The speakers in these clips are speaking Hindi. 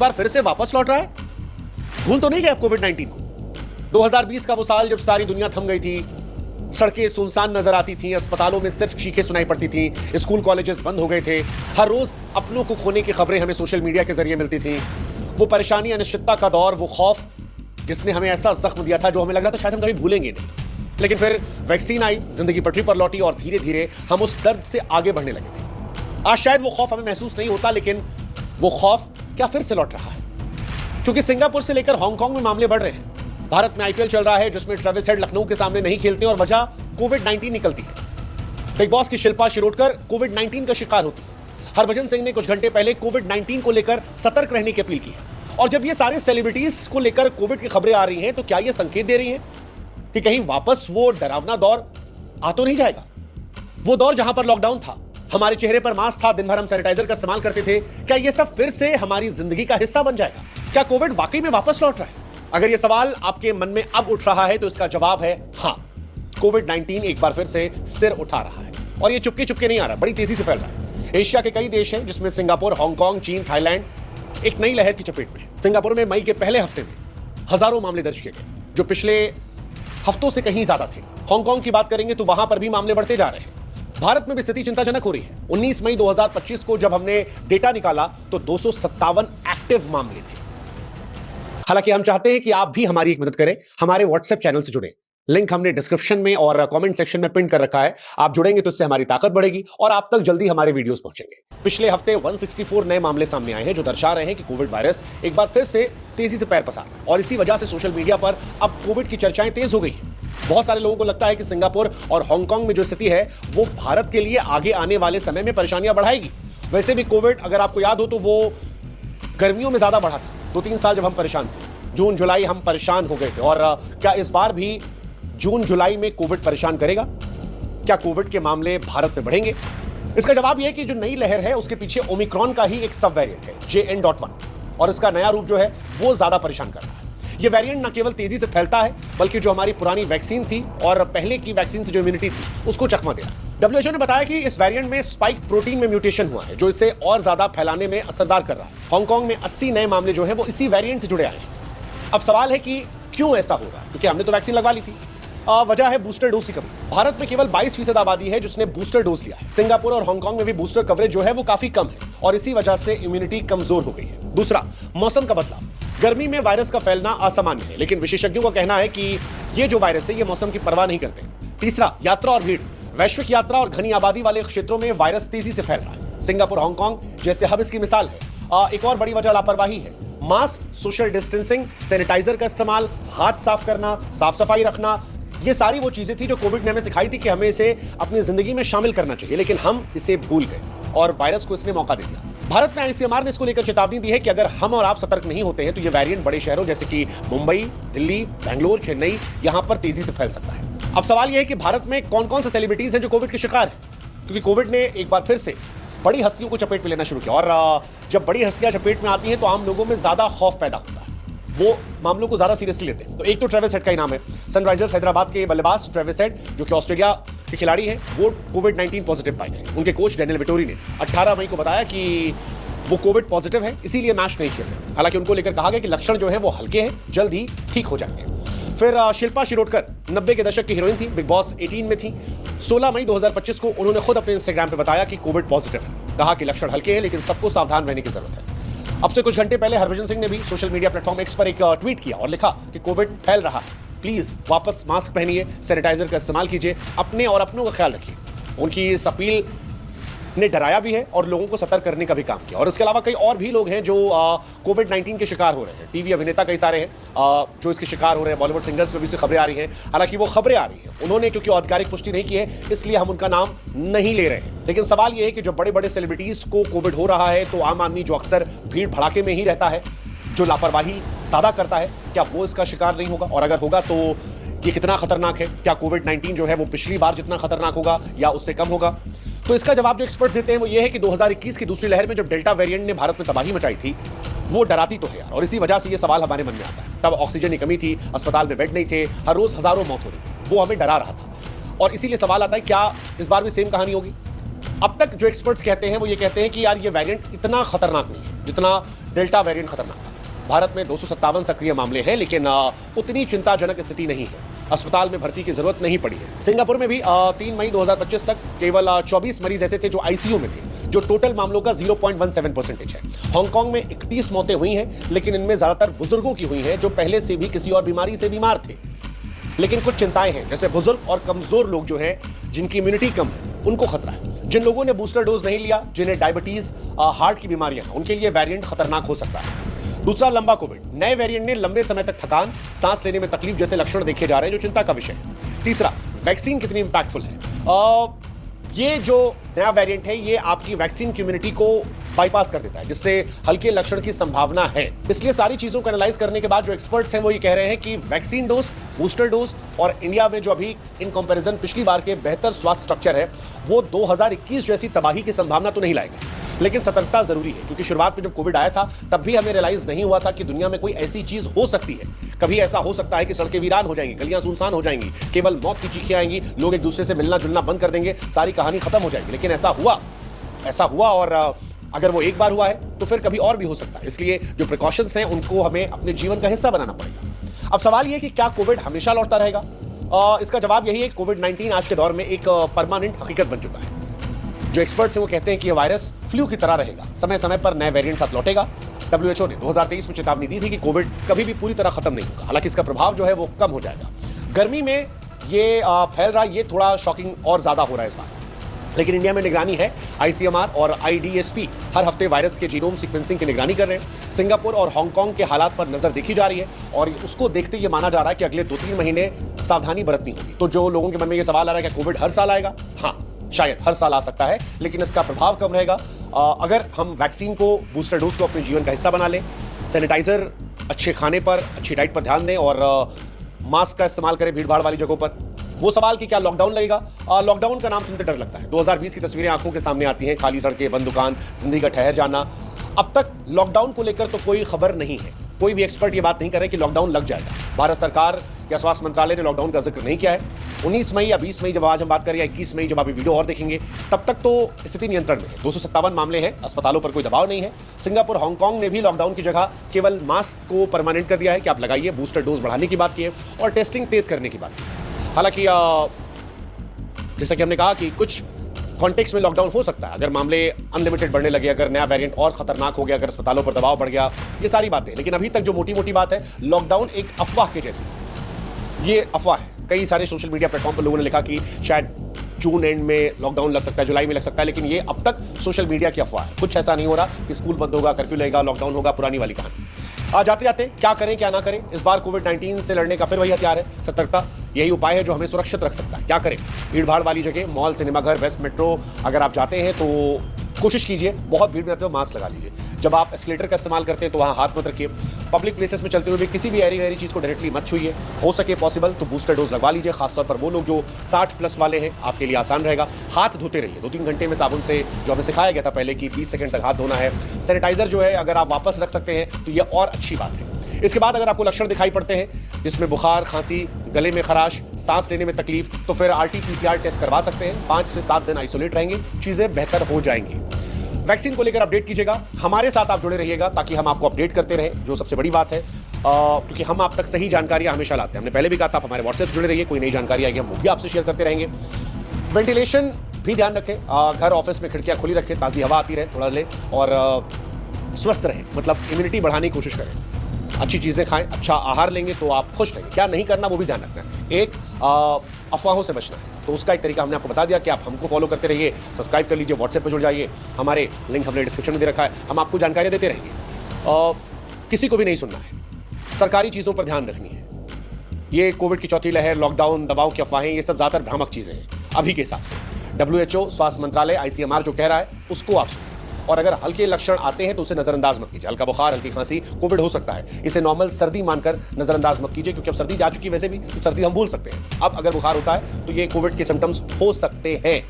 बार फिर से वापस लौट रहा है। भूल तो नहीं गए आप कोविड-19 को? 2020 का वो साल जब सारी दुनिया थम गई थी, सड़कें सुनसान नजर आती थी, अस्पतालों में सिर्फ चीखें सुनाई पड़ती थी, स्कूल कॉलेजेस बंद हो गए थे, हर रोज अपनों को खोने की खबरें हमें सोशल मीडिया के जरिए मिलती थी। वो परेशानी, अनिश्चितता का दौर, वो खौफ जिसने हमें ऐसा जख्म दिया था जो हमें लग रहा था शायद हम कभी भूलेंगे नहीं। लेकिन फिर वैक्सीन आई, जिंदगी पटरी पर लौटी और धीरे धीरे हम उस दर्द से आगे बढ़ने लगे थे। आज शायद वो खौफ हमें महसूस नहीं होता, लेकिन वो खौफ क्या फिर से लौट रहा है? क्योंकि सिंगापुर से लेकर हांगकांग में मामले बढ़ रहे हैं। भारत में आईपीएल चल रहा है जिसमें ट्रेविस हेड लखनऊ के सामने नहीं खेलते और वजह कोविड-19 निकलती है। बिग बॉस की शिल्पा शिरोडकर कोविड-19 का शिकार होती है। हरभजन सिंह ने कुछ घंटे पहले कोविड-19 को लेकर सतर्क रहने की अपील की है। और जब ये सारे सेलिब्रिटीज को लेकर कोविड की खबरें आ रही हैं तो क्या ये संकेत दे रही हैं कि कहीं वापस वो डरावना दौर आ तो नहीं जाएगा? वो दौर जहां पर लॉकडाउन था, हमारे चेहरे पर मास्क था, दिन भर हम सैनिटाइजर का इस्तेमाल करते थे, क्या ये सब फिर से हमारी जिंदगी का हिस्सा बन जाएगा? क्या कोविड वाकई में वापस लौट रहा है? अगर ये सवाल आपके मन में अब उठ रहा है तो इसका जवाब है हां। कोविड-19 एक बार फिर से सिर उठा रहा है और ये चुपके चुपके नहीं आ रहा, बड़ी तेजी से फैल रहा है। एशिया के कई देश हैं जिसमें सिंगापुर, हांगकांग, चीन, थाईलैंड एक नई लहर की चपेट में है। सिंगापुर में मई के पहले हफ्ते में हजारों मामले दर्ज किए गए, जो पिछले हफ्तों से कहीं ज्यादा थे। हांगकांग की बात करेंगे तो वहां पर भी मामले बढ़ते जा रहे हैं। भारत में भी स्थिति चिंताजनक हो रही है। 19 मई 2025 को जब हमने डेटा निकाला तो 257 एक्टिव मामले थे। हालांकि हम चाहते हैं कि आप भी हमारी एक मदद करें, हमारे व्हाट्सएप चैनल से जुड़े। लिंक हमने डिस्क्रिप्शन में और कमेंट सेक्शन में पिन कर रखा है। आप जुड़ेंगे तो इससे हमारी ताकत बढ़ेगी और आप तक जल्दी हमारे वीडियोस पहुंचेंगे। पिछले हफ्ते 164 नए मामले सामने आए हैं जो दर्शा रहे हैं कि कोविड वायरस एक बार फिर से तेजी से पैर पसार रहा है और इसी वजह से सोशल मीडिया पर अब कोविड की चर्चाएं तेज हो गई हैं। बहुत सारे लोगों को लगता है कि सिंगापुर और हांगकांग में जो स्थिति है वो भारत के लिए आगे आने वाले समय में परेशानियां बढ़ाएगी। वैसे भी कोविड, अगर आपको याद हो तो वो गर्मियों में ज्यादा बढ़ा था। 2-3 साल जब हम परेशान थे, जून जुलाई हम परेशान हो गए थे। और क्या इस बार भी जून जुलाई में कोविड परेशान करेगा? क्या कोविड के मामले भारत में बढ़ेंगे? इसका जवाब यह है कि जो नई लहर है उसके पीछे ओमिक्रॉन का ही एक सब वेरिएंट है, JN.1, और इसका नया रूप जो है वो ज्यादा परेशान कर रहा है। ये वेरिएंट न केवल तेजी से फैलता है बल्कि जो हमारी पुरानी वैक्सीन थी और पहले की वैक्सीन से जो इम्यूनिटी थी उसको चकमा दे रहा है। WHO ने बताया कि इस वेरिएंट में स्पाइक प्रोटीन में म्यूटेशन हुआ है जो इसे और ज्यादा फैलाने में असरदार कर रहा है। हांगकांग में 80 नए मामले जो है वो इसी वेरिएंट से जुड़े आए हैं। अब सवाल है कि क्यों ऐसा हो रहा है? क्योंकि हमने तो वैक्सीन लगवा ली थी। वजह है बूस्टर डोज की कमी। भारत में केवल 22% आबादी है जिसने बूस्टर डोज लिया है। सिंगापुर और हांगकांग में भी बूस्टर कवरेज जो है वो काफी कम है और इसी वजह से इम्यूनिटी कमजोर हो गई है। दूसरा, मौसम का बदलाव। गर्मी में वायरस का फैलना असामान्य है, लेकिन विशेषज्ञों का कहना है कि ये जो वायरस है ये मौसम की परवाह नहीं करते। तीसरा, यात्रा और भीड़। वैश्विक यात्रा और घनी आबादी वाले क्षेत्रों में वायरस तेजी से फैल रहा है। सिंगापुर, हांगकांग जैसे हब इसकी मिसाल है। एक और बड़ी वजह लापरवाही है। मास्क, सोशल डिस्टेंसिंग, सैनिटाइजर का इस्तेमाल, हाथ साफ करना, साफ सफाई रखना, ये सारी वो चीजें थी जो कोविड ने हमें सिखाई थी कि हमें इसे अपनी जिंदगी में शामिल करना चाहिए, लेकिन हम इसे भूल गए और वायरस को इसने मौका दे दिया। भारत में ICMR ने इसको लेकर चेतावनी दी है कि अगर हम और आप सतर्क नहीं होते हैं तो ये वेरिएंट बड़े शहरों जैसे कि मुंबई, दिल्ली, बेंगलोर, चेन्नई यहां पर तेजी से फैल सकता है। अब सवाल यह है कि भारत में कौन कौन से सेलिब्रिटीज हैं जो कोविड के शिकार हैं, क्योंकि कोविड ने एक बार फिर से बड़ी हस्तियों को चपेट में लेना शुरू किया और जब बड़ी हस्तियां चपेट में आती हैं तो आम लोगों में ज्यादा खौफ पैदा होता है, वो मामलों को ज्यादा सीरियसली लेते हैं। तो एक तो ट्रेविस हेड का ही नाम है। सनराइजर्स हैदराबाद के बल्लेबाज ट्रेविस हेड जो कि ऑस्ट्रेलिया के खिलाड़ी हैं, वो कोविड-19 पॉजिटिव पाए गए। उनके कोच डैनियल विटोरी ने 18 मई को बताया कि वो कोविड पॉजिटिव है, इसीलिए मैच नहीं खेल रहे। हालांकि उनको लेकर कहा गया कि लक्षण जो है वो हल्के हैं, जल्द ही ठीक हो जाएंगे। फिर शिल्पा शिरोडकर 90 के दशक की हीरोइन थी, बिग बॉस 18 में थी। 16 मई 2025 को उन्होंने खुद अपने इंस्टाग्राम पे बताया कि कोविड पॉजिटिव है। कहा कि लक्षण हल्के हैं लेकिन सबको सावधान रहने की जरूरत है। अब से कुछ घंटे पहले हरभजन सिंह ने भी सोशल मीडिया प्लेटफॉर्म एक्स पर एक ट्वीट किया और लिखा कि कोविड फैल रहा है, प्लीज वापस मास्क पहनिए, सैनिटाइजर का इस्तेमाल कीजिए, अपने और अपनों का ख्याल रखिए। उनकी इस अपील ने डराया भी है और लोगों को सतर्क करने का भी काम किया। और इसके अलावा कई और भी लोग हैं जो कोविड-19 के शिकार हो रहे हैं। टीवी अभिनेता कई सारे हैं जो इसके शिकार हो रहे हैं। बॉलीवुड सिंगर्स में भी से खबरें आ रही हैं। हालांकि वो खबरें आ रही हैं, उन्होंने क्योंकि आधिकारिक पुष्टि नहीं की है इसलिए हम उनका नाम नहीं ले रहे हैं। लेकिन सवाल ये है कि जो बड़े बड़े सेलिब्रिटीज को कोविड हो रहा है तो आम आदमी जो अक्सर भीड़ भड़ाके में ही रहता है, जो लापरवाही ज्यादा करता है, क्या वो इसका शिकार नहीं होगा? और अगर होगा तो ये कितना खतरनाक है? क्या कोविड-19 जो है वो पिछली बार जितना खतरनाक होगा या उससे कम होगा? तो इसका जवाब जो एक्सपर्ट्स देते हैं वो ये है कि 2021 की दूसरी लहर में जब डेल्टा वेरिएंट ने भारत में तबाही मचाई थी वो डराती तो है यार, और इसी वजह से ये सवाल हमारे मन में आता है। तब ऑक्सीजन की कमी थी, अस्पताल में बेड नहीं थे, हर रोज हजारों मौत हो रही थी, वो हमें डरा रहा था। और इसीलिए सवाल आता है क्या इस बार भी सेम कहानी होगी? अब तक जो एक्सपर्ट्स कहते हैं वो ये कहते हैं कि यार ये वेरिएंट इतना खतरनाक नहीं है जितना डेल्टा वेरिएंट खतरनाक था। भारत में 257 सक्रिय मामले हैं, लेकिन उतनी चिंताजनक स्थिति नहीं है। अस्पताल में भर्ती की जरूरत नहीं पड़ी है। सिंगापुर में भी 3 मई 2025 तक केवल 24 मरीज ऐसे थे जो आईसीयू में थे, जो टोटल मामलों का 0.17% है। हांगकांग में 31 मौतें हुई हैं, लेकिन इनमें ज्यादातर बुजुर्गों की हुई हैं जो पहले से भी किसी और बीमारी से बीमार थे। लेकिन कुछ चिंताएं हैं, जैसे बुजुर्ग और कमजोर लोग जो हैं, जिनकी इम्यूनिटी कम है, उनको खतरा है। जिन लोगों ने बूस्टर डोज नहीं लिया, जिन्हें डायबिटीज, हार्ट की बीमारियां हैं, उनके लिए वेरिएंट खतरनाक हो सकता है। दूसरा, लंबा कोविड। नए वेरिएंट ने लंबे समय तक थकान, सांस लेने में तकलीफ जैसे लक्षण देखे जा रहे हैं, जो चिंता का विषय है। तीसरा, वैक्सीन कितनी इंपैक्टफुल है। ये जो नया वेरिएंट है, ये आपकी वैक्सीन की इम्यूनिटी को बाईपास कर देता है, जिससे हल्के लक्षण की संभावना है। इसलिए सारी चीजों को एनालाइज करने के बाद जो एक्सपर्ट्स हैं वो ये कह रहे हैं कि वैक्सीन डोज, बूस्टर डोज और इंडिया में जो अभी इन कंपैरिजन पिछली बार के बेहतर स्वास्थ्य स्ट्रक्चर है, वो 2021 जैसी तबाही की संभावना तो नहीं लाएगा। लेकिन सतर्कता जरूरी है, क्योंकि शुरुआत में जब कोविड आया था तब भी हमें रियलाइज नहीं हुआ था कि दुनिया में कोई ऐसी चीज हो सकती है। कभी ऐसा हो सकता है कि सड़कें वीरान हो जाएंगी, गलियां सुनसान हो जाएंगी, केवल मौत की चीखें आएंगी, लोग एक दूसरे से मिलना जुलना बंद कर देंगे, सारी कहानी खत्म हो जाएगी। लेकिन ऐसा हुआ और अगर वो एक बार हुआ है तो फिर कभी और भी हो सकता है। इसलिए जो प्रिकॉशंस हैं उनको हमें अपने जीवन का हिस्सा बनाना पड़ेगा। अब सवाल ये है कि क्या कोविड हमेशा लौटता रहेगा? इसका जवाब यही है, कोविड-19 आज के दौर में एक परमानेंट हकीकत बन चुका है। जो एक्सपर्ट्स हैं वो कहते हैं कि यह वायरस फ्लू की तरह रहेगा, समय समय पर नए वेरिएंट साथ लौटेगा। WHO ने 2023 में चेतावनी दी थी कि कोविड कभी भी पूरी तरह खत्म नहीं होगा, हालांकि इसका प्रभाव जो है वो कम हो जाएगा। गर्मी में ये फैल रहा, ये थोड़ा शॉकिंग और ज्यादा हो रहा है इस बार। लेकिन इंडिया में निगरानी है। ICMR और IDSP हर हफ्ते वायरस के जीनोम सीक्वेंसिंग की निगरानी कर रहे हैं। सिंगापुर और हांगकांग के हालात पर नजर देखी जा रही है और उसको देखते ये माना जा रहा है कि अगले 2-3 महीने सावधानी बरतनी होगी। तो जो लोगों के मन में ये सवाल आ रहा है कि कोविड हर साल आएगा, हाँ, शायद हर साल आ सकता है, लेकिन इसका प्रभाव कम रहेगा अगर हम वैक्सीन को, बूस्टर डोज को अपने जीवन का हिस्सा बना लें, सैनिटाइजर, अच्छे खाने पर, अच्छी डाइट पर ध्यान दें और मास्क का इस्तेमाल करें भीड़ भाड़ वाली जगहों पर। वो सवाल कि क्या लॉकडाउन लगेगा? लॉकडाउन का नाम सुनते डर लगता है। 2020 की तस्वीरें आंखों के सामने आती हैं, खाली सड़कें, बंद दुकान, जिंदगी का ठहर जाना। अब तक लॉकडाउन को लेकर तो कोई खबर नहीं है, कोई भी एक्सपर्ट ये बात नहीं कर रहे कि लॉकडाउन लग जाएगा। भारत सरकार या स्वास्थ्य मंत्रालय ने लॉकडाउन का जिक्र नहीं किया है। 19 मई या 20 मई जब आज हम बात करें, या 21 मई जब आप वीडियो और देखेंगे, तब तक तो स्थिति नियंत्रण में है। 257 मामले हैं, अस्पतालों पर कोई दबाव नहीं है। सिंगापुर, हांगकांग ने भी लॉकडाउन की जगह केवल मास्क को परमानेंट कर दिया है कि आप लगाइए, बूस्टर डोज बढ़ाने की बात की है और टेस्टिंग तेज करने की बात की है। हालांकि जैसा कि हमने कहा कि कुछ कॉन्टेक्स्ट में लॉकडाउन हो सकता है, अगर मामले अनलिमिटेड बढ़ने लगे, अगर नया वेरिएंट और खतरनाक हो गया, अगर अस्पतालों पर दबाव बढ़ गया, ये सारी बातें। लेकिन अभी तक जो मोटी मोटी बात है, लॉकडाउन एक अफवाह के जैसी, ये अफवाह है। कई सारे सोशल मीडिया प्लेटफॉर्म पर लोगों ने लिखा कि शायद जून एंड में लॉकडाउन लग सकता है, जुलाई में लग सकता है, लेकिन ये अब तक सोशल मीडिया की अफवाह है। कुछ ऐसा नहीं हो रहा कि स्कूल बंद होगा, कर्फ्यू लगेगा, लॉकडाउन होगा, पुरानी वाली कहानी। जाते जाते क्या करें क्या ना करें, इस बार कोविड-19 से लड़ने का फिर वही हथियार है, सतर्कता। यही उपाय है जो हमें सुरक्षित रख सकता है। क्या करें? भीड़ भाड़ वाली जगह, मॉल, सिनेमाघर, वेस्ट मेट्रो, अगर आप जाते हैं तो कोशिश कीजिए बहुत भीड़ में आते हो मास्क लगा लीजिए। जब आप एस्केलेटर का इस्तेमाल करते हैं तो वहाँ हाथ मत रखिए। पब्लिक प्लेसेस में चलते हुए भी किसी भी ऐरी गैरी चीज़ को डायरेक्टली मत छूइए। हो सके पॉसिबल तो बूस्टर डोज लगवा लीजिए, खासतौर पर वो लोग जो 60+ वाले हैं, आपके लिए आसान रहेगा। हाथ धोते रहिए 2-3 घंटे में साबुन से, जो हमें सिखाया गया था पहले कि 20 सेकंड तक हाथ धोना है। सैनिटाइजर जो है अगर आप वापस रख सकते हैं तो ये और अच्छी बात है। इसके बाद अगर आपको लक्षण दिखाई पड़ते हैं जिसमें बुखार, खांसी, गले में खराश, सांस लेने में तकलीफ, तो फिर RT-PCR टेस्ट करवा सकते हैं। 5 से 7 दिन आइसोलेट रहेंगे, चीज़ें बेहतर हो जाएंगी। वैक्सीन को लेकर अपडेट कीजिएगा, हमारे साथ आप जुड़े रहिएगा ताकि हम आपको अपडेट करते रहें, जो सबसे बड़ी बात है, क्योंकि हम आप तक सही जानकारियां हमेशा लाते हैं। हमने पहले भी कहा था, आप हमारे व्हाट्सएप से जुड़े रहिए, कोई नई जानकारी आएगी हम वो भी आपसे शेयर करते रहेंगे। वेंटिलेशन भी ध्यान रखें, घर ऑफिस में खिड़कियां खुली रखें, ताज़ी हवा आती रहे, थोड़ा ले, और स्वस्थ रहें, मतलब इम्यूनिटी बढ़ाने की कोशिश करें। अच्छी चीज़ें खाएं, अच्छा आहार लेंगे तो आप खुश रहेंगे। क्या नहीं करना वो भी ध्यान रखना है। एक अफवाहों से बचना है, तो उसका एक तरीका हमने आपको बता दिया कि आप हमको फॉलो करते रहिए, सब्सक्राइब कर लीजिए, व्हाट्सएप पर जुड़ जाइए, हमारे लिंक हमने डिस्क्रिप्शन में दे रखा है, हम आपको जानकारी देते रहेंगे। किसी को भी नहीं सुनना है, सरकारी चीज़ों पर ध्यान रखनी है। ये कोविड की चौथी लहर, लॉकडाउन, दवाओं की अफवाहें, ये सब ज़्यादातर भ्रामक चीज़ें हैं अभी के हिसाब से। WHO, स्वास्थ्य मंत्रालय, ICMR जो कह रहा है उसको आप सुनिए, और अगर हल्के लक्षण आते हैं तो उसे नजरअंदाज मत कीजिए। हल्का बुखार, हल्की खांसी कोविड हो सकता है, इसे नॉर्मल सर्दी मानकर नजरअंदाज मत कीजिए, क्योंकि अब सर्दी जा चुकी वैसे भी, तो सर्दी हम भूल सकते हैं। अब अगर बुखार होता है तो ये कोविड के सिम्टम्स हो सकते हैं।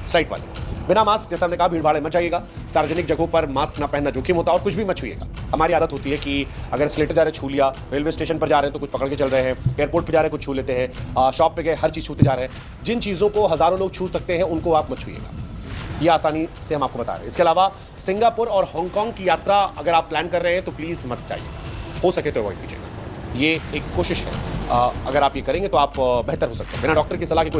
स्लाइड वाले बिना मास्क, जैसा हमने कहा, भीड़ भाड़ मत जाइएगा, सार्वजनिक जगहों पर मास्क ना पहनना जोखिम होता है, और कुछ भी मत छूइएगा। हमारी आदत होती है कि अगर एस्केलेटर जा रहे छू लिया, रेलवे स्टेशन पर जा रहे हैं तो कुछ पकड़ के चल रहे हैं, एयरपोर्ट पर जा रहे हैं कुछ छू लेते हैं, शॉप पे गए हर चीज़ छूते जा रहे हैं। जिन चीज़ों को हज़ारों लोग छू सकते हैं उनको आप मत छूइएगा। ये आसानी से हम आपको बता रहे हैं। इसके अलावा सिंगापुर और हांगकांग की यात्रा अगर आप प्लान कर रहे हैं तो प्लीज़ मत जाइए, हो सके तो अवॉइड कीजिएगा। ये एक कोशिश है, अगर आप ये करेंगे तो आप बेहतर हो सकते हैं। बिना डॉक्टर की सलाह के कोई